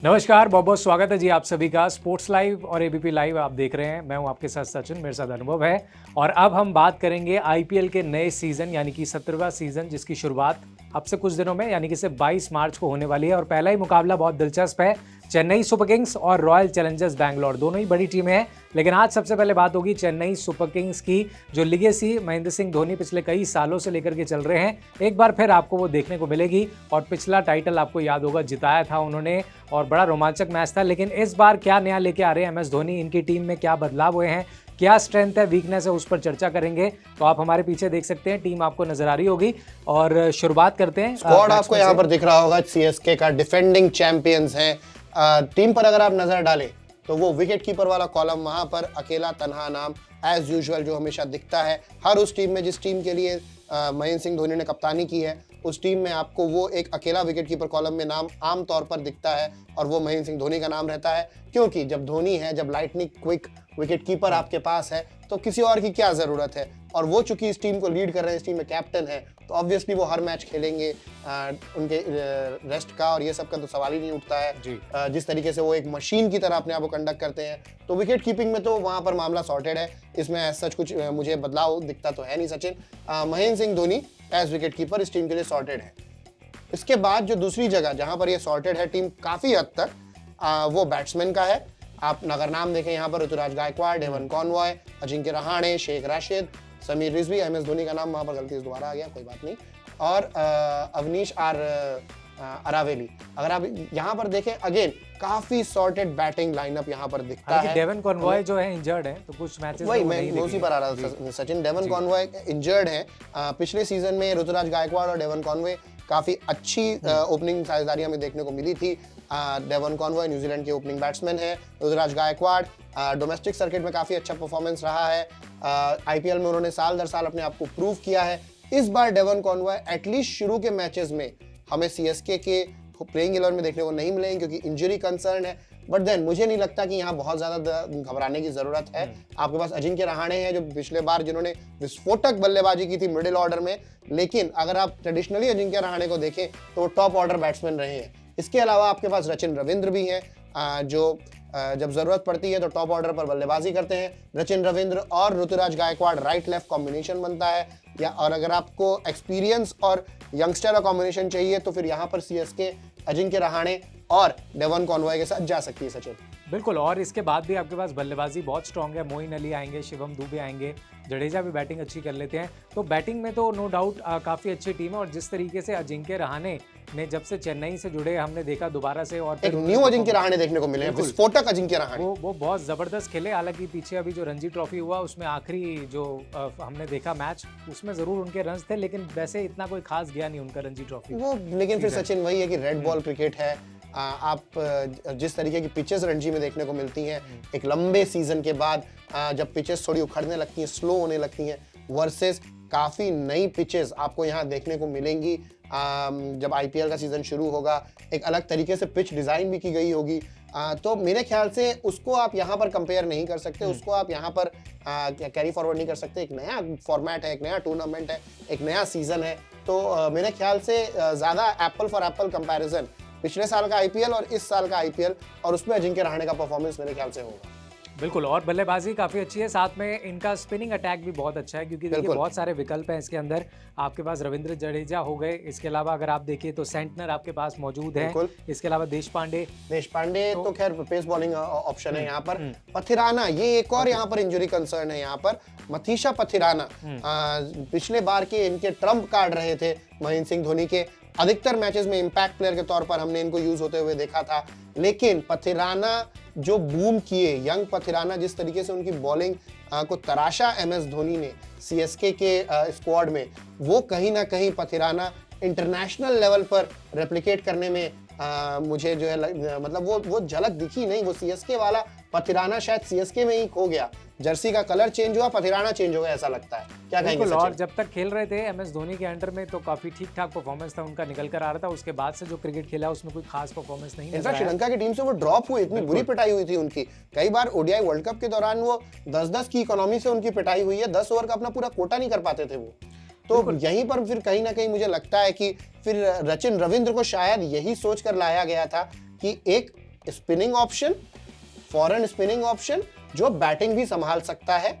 नमस्कार, बहुत बहुत स्वागत है जी आप सभी का स्पोर्ट्स लाइव और एबीपी लाइव आप देख रहे हैं। मैं हूं आपके साथ सचिन, मेरे साथ अनुभव है और अब हम बात करेंगे आईपीएल के नए सीजन यानी कि 17वां सीजन जिसकी शुरुआत अब से कुछ दिनों में यानी कि सिर्फ 22 मार्च को होने वाली है। और पहला ही मुकाबला बहुत दिलचस्प है, चेन्नई सुपर किंग्स और रॉयल चैलेंजर्स बैंगलोर, दोनों ही बड़ी टीमें हैं। लेकिन आज सबसे पहले बात होगी चेन्नई सुपर किंग्स की, जो लिगेसी महेंद्र सिंह धोनी पिछले कई सालों से लेकर के चल रहे हैं, एक बार फिर आपको वो देखने को मिलेगी। और पिछला टाइटल आपको याद होगा, जिताया था उन्होंने और बड़ा रोमांचक मैच था। लेकिन इस बार क्या नया लेके आ रहे हैं एमएस धोनी, इनकी टीम में क्या बदलाव हुए हैं, क्या स्ट्रेंथ है, वीकनेस है, उस पर चर्चा करेंगे। तो आप हमारे पीछे देख सकते हैं, टीम आपको नजर आ रही होगी और शुरुआत करते हैं। स्क्वाड आपको यहाँ पर दिख रहा होगा, सीएसके का डिफेंडिंग चैंपियंस हैं। टीम पर अगर आप नजर डालें तो वो विकेट कीपर वाला कॉलम वहां पर अकेला तन्हा नाम एज यूजुअल जो हमेशा दिखता है हर उस टीम में जिस टीम के लिए महेंद्र सिंह धोनी ने कप्तानी की है, उस टीम में आपको वो एक अकेला विकेट कीपर कॉलम में नाम आम तौर पर दिखता है और वो महेंद्र सिंह धोनी का नाम रहता है। क्योंकि जब धोनी है, जब लाइटनिंग क्विक विकेट कीपर आपके पास है तो किसी और की क्या जरूरत है। और वो चूंकि इस टीम को लीड कर रहे हैं, इस टीम में कैप्टन है, तो ऑब्वियसली वो हर मैच खेलेंगे। उनके रेस्ट का और ये सब का तो सवाल ही नहीं उठता है। जिस तरीके से वो एक मशीन की तरह अपने आप को कंडक्ट करते हैं, तो विकेट कीपिंग में तो वहां पर मामला सॉर्टेड है। इसमें सच कुछ मुझे बदलाव दिखता तो है नहीं Sachin. Mahendra Singh Dhoni as wicket keeper इस टीम के लिए सॉर्टेड है। इसके बाद जो दूसरी जगह जहां पर ये सॉर्टेड है टीम काफी हद तक, वो बैट्समैन का है। आप अगर नाम देखें यहाँ पर Ruturaj Gaikwad, Devon Conway, Ajinkya Rahane, Shaikh Rasheed, Sameer Rizvi, MS Dhoni का नाम वहां पर गलती से दोबारा आ गया, कोई बात नहीं, और अवनीश अरावेली। अगर आप यहाँ पर देखें अगेन काफी सॉर्टेड बैटिंग लाइनअप यहाँ पर दिखता है। डेवन कॉनवॉय जो है इंजर्ड है, तो कुछ मैचेस वही मैं उसी पर आ रहा था सचिन। डेवन कॉनवॉय इंजर्ड है। पिछले सीजन में ऋतुराज गायकवाड़ और डेवन कॉनवॉय काफी अच्छी ओपनिंग साझेदारी हमें देखने को मिली थी। डेवन कॉनवॉय न्यूजीलैंड के ओपनिंग बैट्समैन है। ऋतुराज गायकवाड़ डोमेस्टिक सर्किट में काफी अच्छा परफॉर्मेंस रहा है। आईपीएल में उन्होंने साल दर साल अपने आप को प्रूव किया है। इस बार डेवन कॉनवॉय एटलीस्ट शुरू के मैचेस में हमें सीएसके के प्लेइंग 11 में देखने को नहीं मिलेंगे क्योंकि इंजरी कंसर्न है। बट देन मुझे नहीं लगता कि यहाँ बहुत ज्यादा घबराने की जरूरत है। आपके पास अजिंक्य रहाणे हैं जो पिछले बार जिन्होंने विस्फोटक बल्लेबाजी की थी मिडिल ऑर्डर में, लेकिन अगर आप ट्रेडिशनली अजिंक्य रहाणे को देखें तो वो टॉप ऑर्डर बैट्समैन रहे हैं। इसके अलावा आपके पास रचिन रविंद्र भी हैं जो जब जरूरत पड़ती है तो टॉप ऑर्डर पर बल्लेबाजी करते हैं। रचिन रविंद्र और Ruturaj Gaikwad right left combination बनता है। या और अगर आपको एक्सपीरियंस और यंगस्टर का कॉम्बिनेशन चाहिए तो फिर यहाँ पर सीएसके अजिंक्य रहाणे और डेवन कॉनवॉय के साथ जा सकती है सचिन। बिल्कुल, और इसके बाद भी आपके पास बल्लेबाजी बहुत स्ट्रांग है। मोइन अली आएंगे, शिवम दुबे आएंगे, जडेजा भी बैटिंग अच्छी कर लेते हैं। तो बैटिंग में तो नो डाउट काफ़ी अच्छी टीम है। और जिस तरीके से अजिंक्य रहाणे ने जब से चेन्नई से जुड़े हमने देखा दोबारा से, और एक न्यू अजिंक्य रहाणे देखने को मिले हैं, विस्फोटक अजिंक्य रहाणे। वो बहुत ज़बरदस्त खेले। हालांकि पीछे अभी जो रणजी ट्रॉफी हुआ उसमें आखिरी जो हमने देखा मैच, उसमें ज़रूर उनके रन्स थे, लेकिन वैसे इतना कोई खास गया नहीं उनका रणजी ट्रॉफी वो। लेकिन फिर सचिन वही है कि रेड बॉल क्रिकेट है। आप जिस तरीके की पिचेस रणजी में देखने को मिलती हैं एक लंबे सीजन के बाद, जब पिचेस थोड़ी उखड़ने लगती हैं, स्लो होने लगती हैं, वर्सेस काफ़ी नई पिचेस आपको यहाँ देखने को मिलेंगी। जब आईपीएल का सीजन शुरू होगा एक अलग तरीके से पिच डिज़ाइन भी की गई होगी। तो मेरे ख्याल से उसको आप यहाँ पर कंपेयर नहीं कर सकते, उसको आप यहाँ पर कैरी फॉरवर्ड नहीं कर सकते। एक नया फॉर्मेट है, एक नया टूर्नामेंट है, एक नया सीजन है। तो मेरे ख्याल से ज़्यादा एप्पल फॉर एप्पल कंपैरिजन पिछले साल का आईपीएल और इस साल का आईपीएल और उसमें अजिंक्य रहाणे का परफॉर्मेंस मेरे ख्याल से होगा। बिल्कुल, और बल्लेबाजी काफ़ी अच्छी है, साथ में इनका स्पिनिंग अटैक भी बहुत अच्छा है क्योंकि देखिए बहुत सारे विकल्प हैं इसके अंदर। आपके पास रविंद्र जडेजा हो गए, इसके अलावा अगर आप देखिए तो सेंटनर आपके पास मौजूद है, इसके अलावा देशपांडे तो खैर पेस बॉलिंग ऑप्शन है यहाँ पर। पथिराना ये एक और यहाँ पर इंजरी कंसर्न है। यहाँ पर मथीशा पथिराना पिछले बार के इनके ट्रम्प कार्ड रहे थे महेंद्र सिंह धोनी के। अधिकतर मैचेस में इंपैक्ट प्लेयर के तौर पर हमने इनको यूज होते हुए देखा था, लेकिन पथिराना जो बूम किए, यंग पथिराना जिस तरीके से उनकी बॉलिंग को तराशा एमएस धोनी ने सीएसके के स्क्वाड में, वो कहीं ना कहीं पथिराना इंटरनेशनल लेवल पर रेप्लिकेट करने में मुझे जो है मतलब वो झलक दिखी नहीं। वो सीएसके वाला पथिराना शायद सीएसके में ही खो गया। जर्सी का कलर चेंज हुआ, पथिराना चेंज हो गया, ऐसा लगता है। क्या कहेंगे सचिन? और जब तक खेल रहे थे एमएस धोनी के अंडर में तो काफी ठीक ठाक परफॉर्मेंस था उनका, निकल कर आ रहा था। उसके बाद से जो क्रिकेट खेला उसमें कोई खास परफॉर्मेंस नहीं है। श्रीलंका की टीम से वो ड्रॉप हुए, इतनी बुरी पिटाई हुई थी उनकी। कई बार ओडीआई वर्ल्ड कप के दौरान वो 10-10 की इकोनॉमी से उनकी पिटाई हुई है। 10 ओवर का अपना पूरा कोटा नहीं कर पाते थे वो। तो यहीं पर फिर कहीं ना कहीं मुझे लगता है कि फिर रचिन रविंद्र को शायद यही सोच कर लाया गया था कि एक spinning option, foreign spinning option जो बैटिंग भी संभाल सकता है,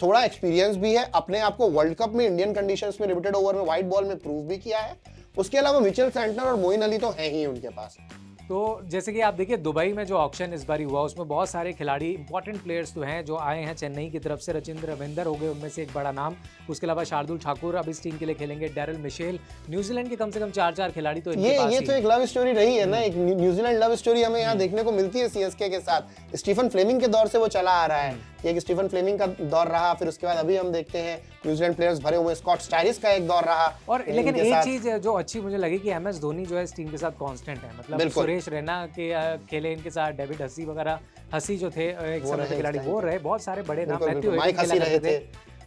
थोड़ा एक्सपीरियंस भी है, अपने आप को वर्ल्ड कप में इंडियन कंडीशंस में लिमिटेड ओवर में व्हाइट बॉल में प्रूव भी किया है। उसके अलावा मिचेल सेंटनर और मोइन अली तो हैं ही उनके पास। तो जैसे कि आप देखिए दुबई में जो ऑक्शन इस बार हुआ उसमें बहुत सारे खिलाड़ी इंपॉर्टेंट प्लेयर्स तो हैं जो आए हैं चेन्नई की तरफ से। रचिंद्र रविंदर हो गए उनमें से एक बड़ा नाम, उसके अलावा शार्दुल ठाकुर अब इस टीम के लिए खेलेंगे, डेरिल मिशेल, न्यूजीलैंड के कम से कम 4 खिलाड़ी तो इनके पास ये तो एक लव स्टोरी रही है ना, एक न्यूजीलैंड लव स्टोरी हमें यहाँ देखने को मिलती है सीएसके के साथ। स्टीफन फ्लेमिंग के दौर से वो चला आ रहा है, एक स्टीफन फ्लेमिंग का दौर रहा, फिर उसके बाद अभी हम देखते हैं न्यूजीलैंड प्लेयर्स भरे हुए, स्कॉट स्टाइरिस का एक दौर रहा। और लेकिन एक चीज जो अच्छी मुझे लगी कि एमएस धोनी जो है इस टीम के साथ कांस्टेंट है, मतलब सुरेश रैना के खेले इनके साथ, डेविड हसी वगैरह, हसी जो थे एक समय के खिलाड़ी वो रहे, बहुत सारे बड़े नाम रहे थे,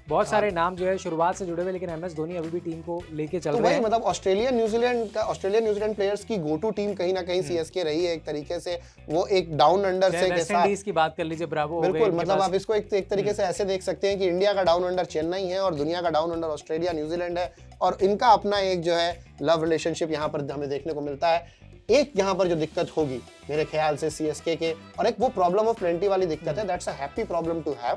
बहुत सारे नाम जो है शुरुआत से जुड़े हुए, लेकिन एमएस धोनी अभी भी टीम को लेके चल रहे हैं। मतलब ऑस्ट्रेलिया न्यूजीलैंड प्लेयर्स की गो टू टीम कहीं ना कहीं सीएसके रही है एक तरीके से। वो एक डाउन अंडर से के साथ की बात कर लीजिए, ब्रावो बिल्कुल, मतलब आप इसको एक तरीके से ऐसे देख सकते हैं कि इंडिया का डाउन अंडर चेन्नई है और दुनिया का डाउन अंडर ऑस्ट्रेलिया न्यूजीलैंड है, और इनका अपना एक जो है लव रिलेशनशिप यहाँ पर हमें देखने को मिलता है। एक यहाँ पर जो दिक्कत होगी मेरे ख्याल से सीएसके के, और एक वो प्रॉब्लम ऑफ प्लेंटी वाली दिक्कत है, that's a happy problem to have.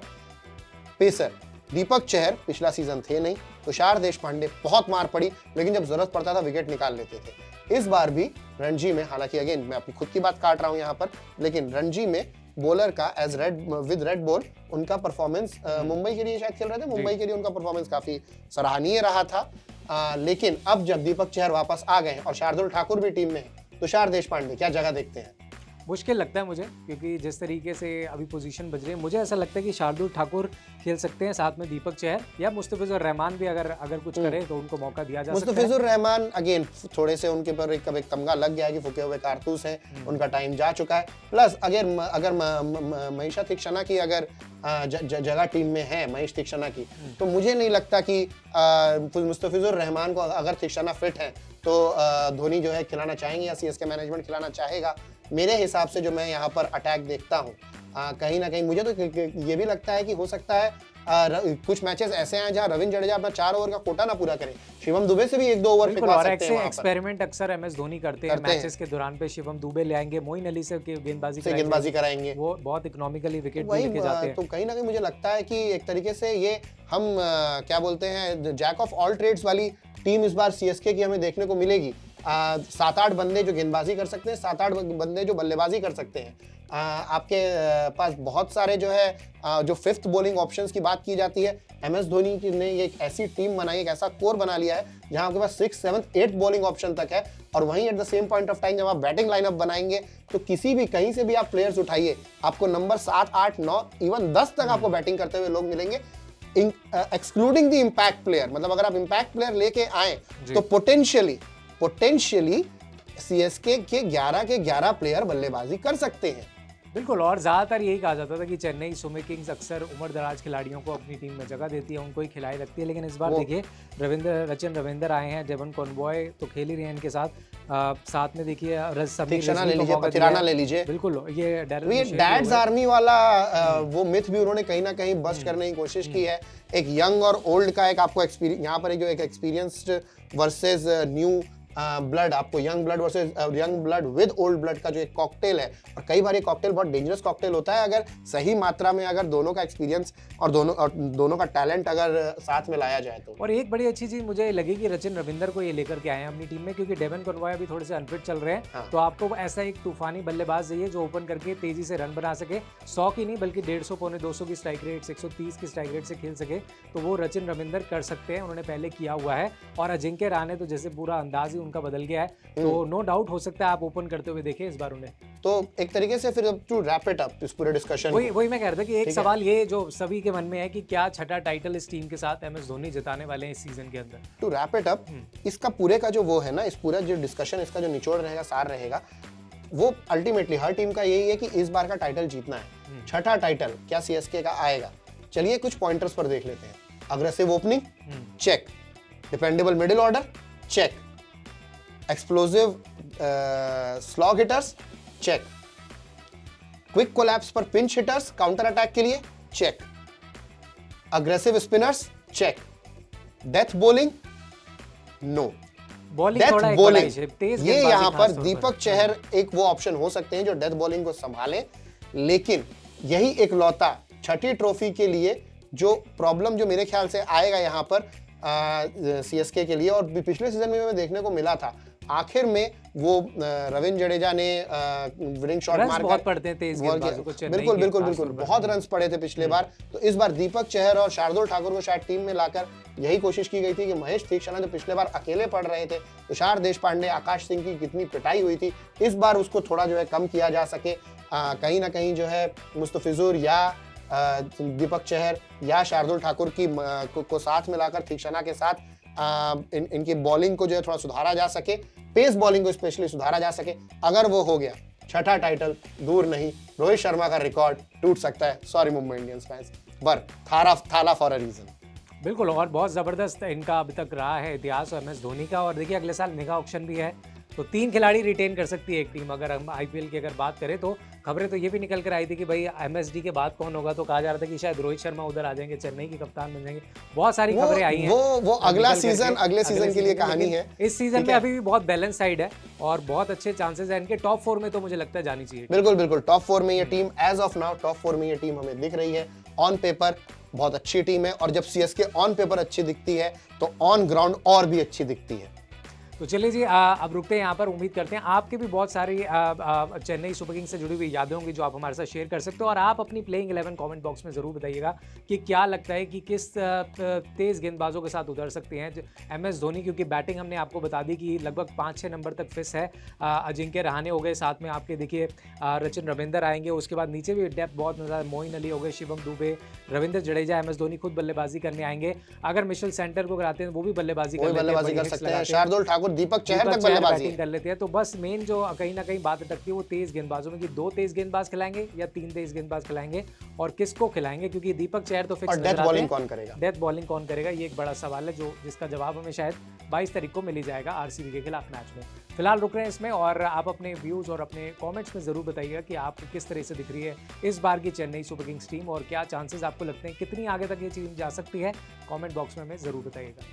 Pacer Deepak Chahar पिछला सीजन थे नहीं, तुषार देशपांडे बहुत मार पड़ी, लेकिन जब जरूरत पड़ता था विकेट निकाल लेते थे। इस बार भी रणजी में, हालांकि अगेन मैं अपनी खुद की बात काट रहा हूं यहाँ पर, लेकिन रणजी में बॉलर का एज रेड बॉल उनका परफॉर्मेंस, मुंबई के लिए शायद खेल रहे थे, मुंबई के लिए उनका परफॉर्मेंस काफी सराहनीय रहा था। लेकिन अब जब दीपक चहर वापस आ गए और शार्दुल ठाकुर भी टीम में है, तुषार देशपांडे क्या जगह देखते हैं? मुश्किल लगता है मुझे, क्योंकि जिस तरीके से अभी पोजीशन बज रही है, मुझे ऐसा लगता है कि शार्दुल ठाकुर खेल सकते हैं साथ में दीपक चहर, या मुस्तफिजुर रहमान भी अगर कुछ करे तो उनको मौका दिया जा सकता है। मुस्तफिजुर रहमान अगेन थोड़े से उनके पर एक तमगा लग गया है कि फूके हुए कारतूस हैं, उनका टाइम जा चुका है। प्लस अगर महेश तीक्षणा की अगर जगह टीम में है, महेश तीक्षणा की, तो मुझे नहीं लगता कि मुस्तफिजुर रहमान को अगर तीक्षणा फिट है तो धोनी जो है खिलाना चाहेंगे या सीएसके मैनेजमेंट खिलाना चाहेगा। मेरे हिसाब से जो मैं यहाँ पर अटैक देखता हूँ, कहीं ना कहीं मुझे तो ये भी लगता है कि हो सकता है कुछ मैचेस ऐसे हैं जहां रविंद्र जडेजा अपना 4 ओवर का कोटा ना पूरा करे, शिवम दुबे से भी 1-2 ओवर पिकवा सकते हैं। एक्सपेरिमेंट अक्सर एमएस धोनी करते हैं मैचेस के दौरान पे, शिवम दुबे ले आएंगे, मोइन अली से गेंदबाजी कराएंगे, वो बहुत इकोनॉमिकली विकेट लेके जाते हैं। तो कहीं ना कहीं मुझे लगता है कि एक तरीके से ये हम क्या बोलते हैं, जैक ऑफ ऑल ट्रेड्स वाली टीम इस बार सीएसके की हमें देखने को मिलेगी। 7-8 बंदे जो गेंदबाजी कर सकते हैं, 7-8 बंदे जो बल्लेबाजी कर सकते हैं। आपके पास बहुत सारे जो है जो फिफ्थ बॉलिंग ऑप्शंस की बात की जाती है, एमएस धोनी ने एक ऐसी टीम बनाई, एक ऐसा कोर बना लिया है जहां आपके पास 6, 7, 8 बॉलिंग ऑप्शन तक है। और वहीं at the same point of time जब आप बैटिंग लाइनअप बनाएंगे तो किसी भी कहीं से भी आप प्लेयर्स उठाइए, आपको नंबर 7, 8, 9, इवन 10 तक आपको बैटिंग करते हुए लोग मिलेंगे, एक्सक्लूडिंग द इंपैक्ट प्लेयर। मतलब अगर आप इंपैक्ट प्लेयर लेके आए तो पोटेंशियली सीएसके के 11 के 11 प्लेयर बल्लेबाजी कर सकते हैं। बिल्कुल, और ज़्यादातर यही कहा जाता था कि चेन्नई सुपर किंग्स अक्सर उम्र दराज खिलाड़ियों को अपनी टीम में जगह देती है, उनको ही खिलाई रखती है, लेकिन इस बार देखिए रचिन रविंदर आए हैं, डेवन कॉनवॉय तो खेल ही रहे हैं इनके साथ, साथ में देखिए ले लीजिए, पथिराना ले लीजिए। बिल्कुल, ये डैड्स आर्मी वाला वो मिथ भी उन्होंने कहीं ना कहीं बस्ट करने की कोशिश की है। एक यंग और ओल्ड का एक आपको एक्सपीरियंस यहाँ पर, जो एक एक्सपीरियंस्ड वर्सेस न्यू ब्लड, आपको young blood versus young blood with old blood का जो एक कॉकटेल है, और कई बार ये कॉकटेल बहुत डेंजरस कॉकटेल होता है अगर सही मात्रा में, अगर दोनों का एक्सपीरियंस और दोनों का टैलेंट अगर साथ में लाया जाए तो। और एक बड़ी अच्छी चीज मुझे लगी कि रचिन रविंदर को ये लेकर के आए हैं अपनी टीम में, क्योंकि डेवन कॉनवॉय अभी थोड़े से अनफिट चल रहे हैं। हाँ। तो आपको ऐसा एक तूफानी बल्लेबाज चाहिए जो ओपन करके तेजी से रन बना सके, 100 की नहीं बल्कि 150, 200 की स्ट्राइक रेट, 130 की स्ट्राइक रेट से खेल सके, तो वो रचिन रविंदर कर सकते हैं, उन्होंने पहले किया हुआ है। और अजिंक्य रहाणे तो जैसे पूरा अंदाज ही उनका बदल गया है, तो नो डाउट हो सकता है आप ओपन करते हुए देखें इस बार उन्हें। तो एक तरीके से फिर टू रैप इट अप इस पूरे डिस्कशन, वही मैं कह रहा था कि एक सवाल ये जो सभी के मन में है कि क्या छठा टाइटल इस टीम के साथ एमएस धोनी जिताने वाले हैं इस सीजन के अंदर। टू रैप इट अप, इसका पूरे का जो वो है ना, इस पूरा जो डिस्कशन, इसका जो निचोड़ रहेगा, सार रहेगा, वो अल्टीमेटली हर टीम का यही है कि इस बार का टाइटल जीतना है। छठा टाइटल क्या सीएसके का आएगा? चलिए कुछ पॉइंटर्स पर देख लेते हैं। Aggressive opening, check. Dependable middle order, check. Explosive slog hitters, check. Quick collapse पर पिंच हिटर्स काउंटर अटैक के लिए, check. Aggressive spinners, check. Death bowling, no. Death bowling, ये यहाँ पर दीपक चहर एक वो ऑप्शन हो सकते हैं जो डेथ बॉलिंग को संभाले, लेकिन यही एक लौता छठी ट्रॉफी के लिए जो प्रॉब्लम जो मेरे ख्याल से आएगा यहाँ पर सीएसके के लिए, और पिछले सीजन में हमें देखने को मिला था आखिर में वो रविंद्र जडेजा ने विनिंग शॉट मारकर बहुत पड़ते थे इस गेंदबाजों को, बिल्कुल बिल्कुल बिल्कुल बहुत रन्स पड़े थे पिछले बार। तो इस बार दीपक चहर और शार्दुल ठाकुर को शायद टीम में लाकर यही कोशिश की गई थी कि महेश तीक्ष्णा जो पिछले बार अकेले पड़ रहे थे, तुषार देशपांडे, आकाश सिंह की कितनी पिटाई हुई थी, इस बार उसको थोड़ा जो है कम किया जा सके। कहीं ना कहीं जो है मुस्तफिजुर या दीपक चहर या शार्दुल ठाकुर की को साथ मिलाकर तीक्ष्णा के साथ इनकी बॉलिंग को जो है थोड़ा सुधारा जा सके, पेस बॉलिंग को स्पेशली सुधारा जा सके। अगर वो हो गया, छठा टाइटल दूर नहीं, रोहित शर्मा का रिकॉर्ड टूट सकता है। सॉरी मुंबई इंडियंस फैंस, पर थाला फॉर अ रीजन। बिल्कुल, और बहुत ज़बरदस्त इनका अभी तक रहा है इतिहास और MS धोनी का। और देखिए अगले साल मेगा ऑक्शन भी है, तो 3 खिलाड़ी रिटेन कर सकती है एक टीम। अगर हम IPL की अगर बात करें तो खबरें तो ये भी निकल कर आई थी कि भाई MSD के बाद कौन होगा, तो कहा जा रहा था कि शायद रोहित शर्मा उधर आ जाएंगे, चेन्नई के कप्तान बन जाएंगे। बहुत सारी खबरें आई हैं। वो अगले सीजन के लिए कहानी है। इस सीजन में अभी भी बहुत बैलेंस साइड है और बहुत अच्छे चांसेस है इनके टॉप 4 में, तो मुझे लगता है जानी चाहिए। बिल्कुल बिल्कुल, टॉप 4 में ये team as of now top 4 में ये टीम हमें दिख रही है। ऑन पेपर बहुत अच्छी टीम है, और जब CSK ऑन पेपर अच्छी दिखती है तो ऑन ग्राउंड और भी अच्छी दिखती है। तो चलिए जी, अब रुकते हैं यहाँ पर। उम्मीद करते हैं आपके भी बहुत सारी चेन्नई सुपर किंग्स से जुड़ी हुई यादें होंगी जो आप हमारे साथ शेयर कर सकते हो। और आप अपनी प्लेइंग 11 कमेंट बॉक्स में ज़रूर बताइएगा कि क्या लगता है कि किस तेज़ गेंदबाजों के साथ उतर सकते हैं MS धोनी, क्योंकि बैटिंग हमने आपको बता दी कि लगभग 5-6 नंबर तक फिस है। अजिंक्य रहाणे हो गए, साथ में आपके देखिए सचिन रविंदर आएंगे, उसके बाद नीचे भी डेप्थ बहुत नज़र, मोइन अली हो गए, शिवम दुबे, रविंद्र जडेजा, MS धोनी खुद बल्लेबाजी करने आएंगे। अगर मिशेल सेंटर को कराते हैं वो भी बल्लेबाजी कर सकते हैं। शार्दुल ठाकुर, दीपक चहर तक बल्लेबाजी कर लेते हैं। तो बस मेन जो कहीं ना कहीं बात अटकती है वो तेज गेंदबाजों में कि 2 तेज गेंदबाज खिलाएंगे या 3 तेज गेंदबाज खिलाएंगे, और किसको खिलाएंगे, क्योंकि दीपक चहर तो फिक्स। डेथ बॉलिंग कौन करेगा? डेथ बॉलिंग कौन करेगा, ये एक बड़ा सवाल है जिसका जवाब हमें शायद 22 तारीख को मिल ही जाएगा RCB के खिलाफ मैच में। फिलहाल रुक रहे हैं इसमें, और आप अपने व्यूज और अपने कमेंट्स में जरूर बताइएगा कि आपको किस तरह से दिख रही है इस बार की चेन्नई सुपर किंग्स टीम, और क्या चांसेस आपको लगते हैं, कितनी आगे तक ये टीम जा सकती है। कमेंट बॉक्स में हमें जरूर बताइएगा।